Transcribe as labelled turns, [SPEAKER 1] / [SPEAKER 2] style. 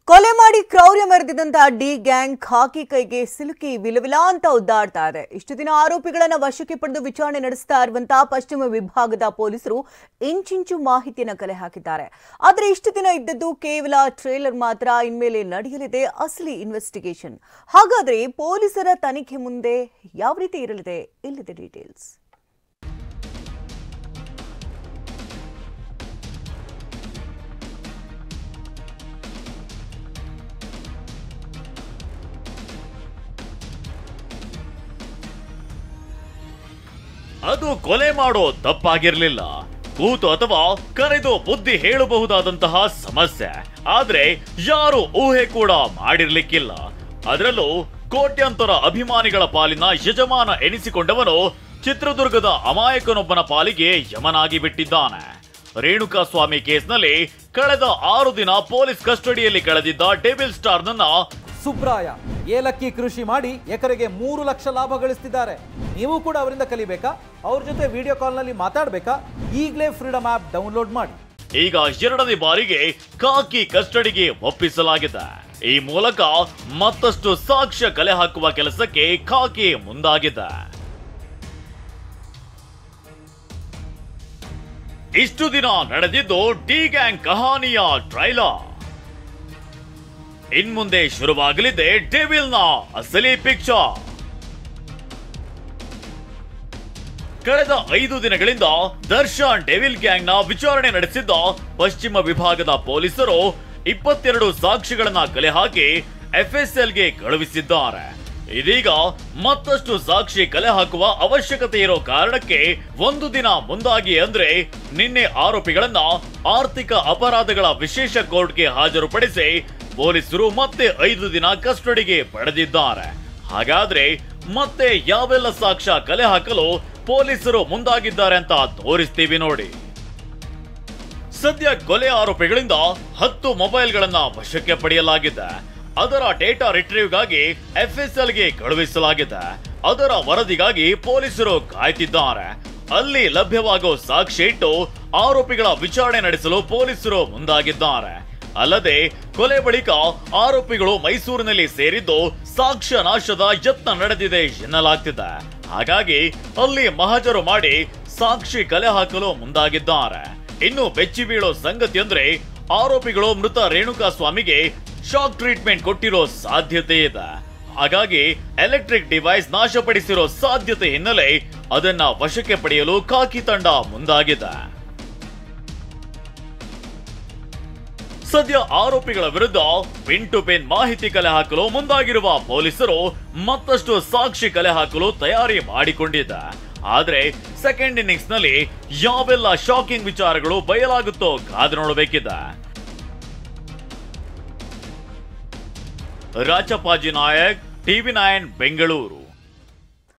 [SPEAKER 1] ಕೊಲೆ ಮಾಡಿ ಕ್ರೌರ್ಯ ಮೆರೆದಿದ್ದಂತ ಡಿ ಗ್ಯಾಂಗ್ ಖಾಕಿ ಕೈಗೆ ಸಿಲುಕಿ ವಿಲವಿಲ ಅಂತ ಒದ್ದಾಡ್ತಾ ಇದೆ. ಇಷ್ಟು ದಿನ ಆರೋಪಿಗಳನ್ನ ವಶಕ್ಕೆ ಪಡೆದು ವಿಚಾರಣೆ ನಡೆಸ್ತಾ ಇರುವಂತಹ ಪಶ್ಚಿಮ ವಿಭಾಗದ ಪೊಲೀಸರು ಇಂಚಿಂಚು ಮಾಹಿತಿಯನ್ನು ಕಲೆ ಹಾಕಿದ್ದಾರೆ. ಆದರೆ ಇಷ್ಟು ದಿನ ಇದ್ದದ್ದು ಕೇವಲ ಟ್ರೇಲರ್ ಮಾತ್ರ. ಇನ್ಮೇಲೆ ನಡೆಯಲಿದೆ ಅಸಲಿ ಇನ್ವೆಸ್ಟಿಗೇಷನ್. ಹಾಗಾದ್ರೆ ಪೊಲೀಸರ ತನಿಖೆ ಮುಂದೆ ಯಾವ ರೀತಿ ಇರಲಿದೆ? ಇಲ್ಲಿದೆ ಡೀಟೇಲ್ಸ್.
[SPEAKER 2] ಅದು ಕೊಲೆ ಮಾಡೋ ತಪ್ಪಾಗಿರ್ಲಿಲ್ಲ, ಕೂತು ಅಥವಾ ಕರೆದು ಬುದ್ಧಿ ಹೇಳಬಹುದಾದಂತಹ ಸಮಸ್ಯೆ. ಆದ್ರೆ ಯಾರು ಊಹೆ ಕೂಡ ಮಾಡಿರ್ಲಿಕ್ಕಿಲ್ಲ. ಅದರಲ್ಲೂ ಕೋಟ್ಯಾಂತರ ಅಭಿಮಾನಿಗಳ ಪಾಲಿನ ಯಜಮಾನ ಎನಿಸಿಕೊಂಡವನು ಚಿತ್ರದುರ್ಗದ ಅಮಾಯಕನೊಬ್ಬನ ಪಾಲಿಗೆ ಯಮನಾಗಿ ಬಿಟ್ಟಿದ್ದಾನೆ. ರೇಣುಕಾಸ್ವಾಮಿ ಕೇಸ್ನಲ್ಲಿ ಕಳೆದ 6 ದಿನ ಪೊಲೀಸ್ ಕಸ್ಟಡಿಯಲ್ಲಿ ಕಳೆದಿದ್ದ ಡೆವಿಲ್ ಸ್ಟಾರ್ ನನ್ನ
[SPEAKER 3] ಸುಬ್ರಾಯ ಏಲಕ್ಕಿ ಕೃಷಿ ಮಾಡಿ ಎಕರೆಗೆ 3 ಲಕ್ಷ ಲಾಭ ಗಳಿಸ್ತಿದ್ದಾರೆ. ನೀವು ಕೂಡ ಅವರಿಂದ ಕಲಿಬೇಕಾ? ಅವ್ರ ಜೊತೆ ವಿಡಿಯೋ ಕಾಲ್ ನಲ್ಲಿ ಮಾತಾಡಬೇಕಾ? ಈಗಲೇ ಫ್ರೀಡಮ್ ಆಪ್ ಡೌನ್ಲೋಡ್ ಮಾಡಿ.
[SPEAKER 2] ಈಗ 2ನೇ ಬಾರಿಗೆ ಖಾಕಿ ಕಸ್ಟಡಿಗೆ ಒಪ್ಪಿಸಲಾಗಿದೆ. ಈ ಮೂಲಕ ಮತ್ತಷ್ಟು ಸಾಕ್ಷ್ಯ ಕಲೆ ಹಾಕುವ ಕೆಲಸಕ್ಕೆ ಖಾಕಿ ಮುಂದಾಗಿದೆ. ಇಷ್ಟು ದಿನ ನಡೆದಿದ್ದು ಡಿ ಗ್ಯಾಂಗ್ ಕಹಾನಿಯ ಟ್ರೈಲರ್. ಇನ್ಮುಂದೆ ಶುರುವಾಗಲಿದೆ ಡೆವಿಲ್ನ ಅಸಲಿ ಪಿಕ್ಚರ್. ಕಳೆದ 5 ದಿನಗಳಿಂದ ದರ್ಶನ್ ಡೆವಿಲ್ ಗ್ಯಾಂಗ್ನ ವಿಚಾರಣೆ ನಡೆಸಿದ್ದ ಪಶ್ಚಿಮ ವಿಭಾಗದ ಪೊಲೀಸರು 22 ಸಾಕ್ಷಿಗಳನ್ನ ಕಲೆ ಹಾಕಿ ಎಫ್ಎಸ್ಎಲ್ಗೆ ಕಳುಹಿಸಿದ್ದಾರೆ. ಇದೀಗ ಮತ್ತಷ್ಟು ಸಾಕ್ಷಿ ಕಲೆ ಹಾಕುವ ಅವಶ್ಯಕತೆ ಇರೋ ಕಾರಣಕ್ಕೆ 1 ದಿನ ಮುಂದಾಗಿ ಅಂದ್ರೆ ನಿನ್ನೆ ಆರೋಪಿಗಳನ್ನ ಆರ್ಥಿಕ ಅಪರಾಧಗಳ ವಿಶೇಷ ಕೋರ್ಟ್ಗೆ ಹಾಜರುಪಡಿಸಿ ಪೊಲೀಸರು ಮತ್ತೆ 5 ದಿನ ಕಸ್ಟಡಿಗೆ ಪಡೆದಿದ್ದಾರೆ. ಹಾಗಾದ್ರೆ ಮತ್ತೆ ಯಾವೆಲ್ಲ ಸಾಕ್ಷ್ಯ ಕಲೆ ಹಾಕಲು ಪೊಲೀಸರು ಮುಂದಾಗಿದ್ದಾರೆ ಅಂತ ತೋರಿಸ್ತೀವಿ ನೋಡಿ. ಸದ್ಯ ಕೊಲೆ ಆರೋಪಿಗಳಿಂದ 10 ಮೊಬೈಲ್ಗಳನ್ನ ವಶಕ್ಕೆ ಪಡೆಯಲಾಗಿದೆ. ಅದರ ಡೇಟಾ ರಿಟ್ರೀವ್ಗಾಗಿ ಎಫ್ಎಸ್ಎಲ್ಗೆ ಕಳುಹಿಸಲಾಗಿದೆ. ಅದರ ವರದಿಗಾಗಿ ಪೊಲೀಸರು ಕಾಯ್ತಿದ್ದಾರೆ. ಅಲ್ಲಿ ಲಭ್ಯವಾಗೋ ಸಾಕ್ಷಿ ಇಟ್ಟು ಆರೋಪಿಗಳ ವಿಚಾರಣೆ ನಡೆಸಲು ಪೊಲೀಸರು ಮುಂದಾಗಿದ್ದಾರೆ. ಅಲ್ಲದೆ ಕೊಲೆ ಬಳಿಕ ಆರೋಪಿಗಳು ಮೈಸೂರಿನಲ್ಲಿ ಸೇರಿದ್ದು ಸಾಕ್ಷ್ಯ ನಾಶದ ಯತ್ನ ನಡೆದಿದೆ ಎನ್ನಲಾಗ್ತಿದೆ. ಹಾಗಾಗಿ ಅಲ್ಲಿ ಮಹಜರು ಮಾಡಿ ಸಾಕ್ಷಿ ಕಲೆ ಹಾಕಲು ಮುಂದಾಗಿದ್ದಾರೆ. ಇನ್ನು ಬೆಚ್ಚಿ ಬೀಳೋ ಸಂಗತಿ ಅಂದ್ರೆ ಆರೋಪಿಗಳು ಮೃತ ರೇಣುಕಾಸ್ವಾಮಿಗೆ ಶಾಕ್ ಟ್ರೀಟ್ಮೆಂಟ್ ಕೊಟ್ಟಿರೋ ಸಾಧ್ಯತೆ ಇದೆ. ಹಾಗಾಗಿ ಎಲೆಕ್ಟ್ರಿಕ್ ಡಿವೈಸ್ ನಾಶಪಡಿಸಿರೋ ಸಾಧ್ಯತೆ ಹಿನ್ನೆಲೆ ಅದನ್ನ ವಶಕ್ಕೆ ಪಡೆಯಲು ಖಾಕಿ ತಂಡ ಮುಂದಾಗಿದೆ. ಸದ್ಯ ಆರೋಪಿಗಳ ವಿರುದ್ಧ ಪಿನ್ ಟು ಪಿನ್ ಮಾಹಿತಿ ಕಲೆ ಹಾಕಲು ಮುಂದಾಗಿರುವ ಪೊಲೀಸರು ಮತ್ತಷ್ಟು ಸಾಕ್ಷಿ ಕಲೆ ಹಾಕಲು ತಯಾರಿ ಮಾಡಿಕೊಂಡಿದೆ. ಆದ್ರೆ ಸೆಕೆಂಡ್ ಇನ್ನಿಂಗ್ಸ್ ನಲ್ಲಿ ಯಾವೆಲ್ಲ ಶಾಕಿಂಗ್ ವಿಚಾರಗಳು ಬಯಲಾಗುತ್ತೋ ಕಾದು ನೋಡಬೇಕಿದೆ. ರಾಚಪಾಜಿ ನಾಯಕ್, TV9 ಬೆಂಗಳೂರು.